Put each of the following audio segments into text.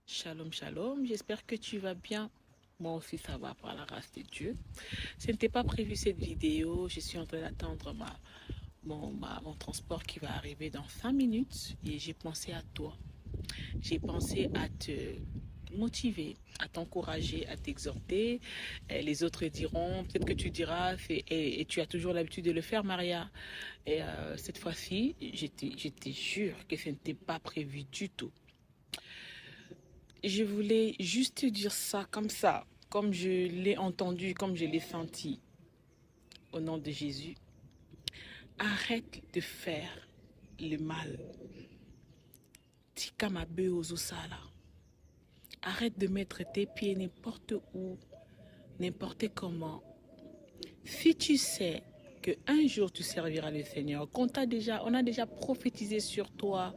Shalom, shalom. J'espère que tu vas bien. Moi aussi, ça va par la grâce de Dieu. Ce n'était pas prévu cette vidéo. Je suis en train d'attendre mon transport qui va arriver dans 5 minutes et j'ai pensé à toi. J'ai pensé à te motiver, à t'encourager, à t'exhorter. Les autres diront, peut-être que tu diras, et tu as toujours l'habitude de le faire, Maria. Et cette fois-ci, je te jure que ce n'était pas prévu du tout. Je voulais juste te dire ça, comme je l'ai entendu, comme je l'ai senti, au nom de Jésus. Arrête de faire le mal. Tikamabe ozosala. Arrête de mettre tes pieds n'importe où, n'importe comment. Si tu sais qu'un jour tu serviras le Seigneur, on a déjà prophétisé sur toi,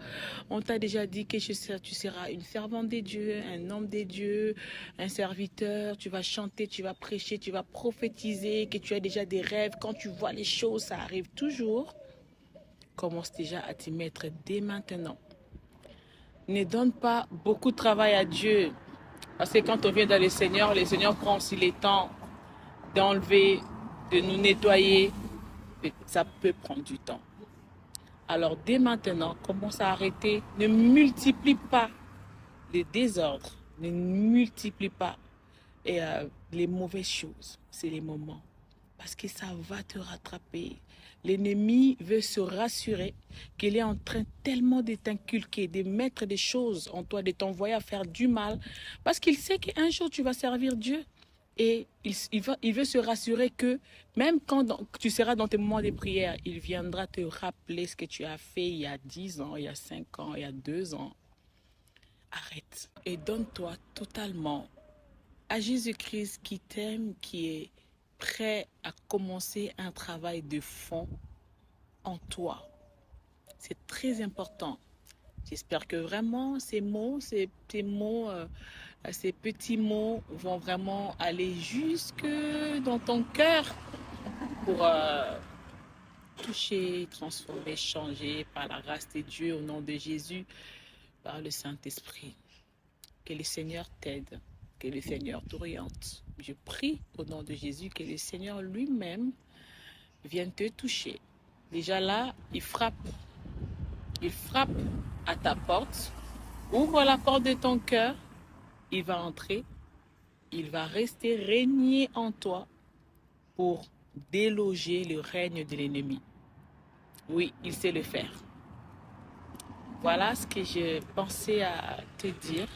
on t'a déjà dit que tu seras une servante de Dieu, un homme de Dieu, un serviteur, tu vas chanter, tu vas prêcher, tu vas prophétiser, que tu as déjà des rêves. Quand tu vois les choses, ça arrive toujours. Commence déjà à t'y mettre dès maintenant. Ne donne pas beaucoup de travail à Dieu. Parce que quand on vient dans le Seigneur prend aussi le temps d'enlever, de nous nettoyer. Ça peut prendre du temps. Alors dès maintenant, commence à arrêter. Ne multiplie pas les désordres. Ne multiplie pas les mauvaises choses. C'est les moments. Parce que ça va te rattraper. L'ennemi veut se rassurer qu'il est en train tellement de t'inculquer, de mettre des choses en toi, de t'envoyer à faire du mal. Parce qu'il sait qu'un jour tu vas servir Dieu. Et il veut se rassurer que même quand tu seras dans tes moments de prière, il viendra te rappeler ce que tu as fait il y a 10 ans, il y a 5 ans, il y a 2 ans. Arrête et donne-toi totalement à Jésus-Christ qui t'aime, qui est prêt à commencer un travail de fond en toi. C'est très important. J'espère que vraiment ces petits mots vont vraiment aller jusque dans ton cœur pour toucher, transformer, changer par la grâce de Dieu au nom de Jésus, par le Saint-Esprit. Que le Seigneur t'aide, que le Seigneur t'oriente. Je prie au nom de Jésus que le Seigneur lui-même vienne te toucher. Déjà là, il frappe à ta porte. Ouvre la porte de ton cœur. Il va entrer. Il va rester régner en toi pour déloger le règne de l'ennemi. Oui, il sait le faire. Voilà ce que je pensais à te dire.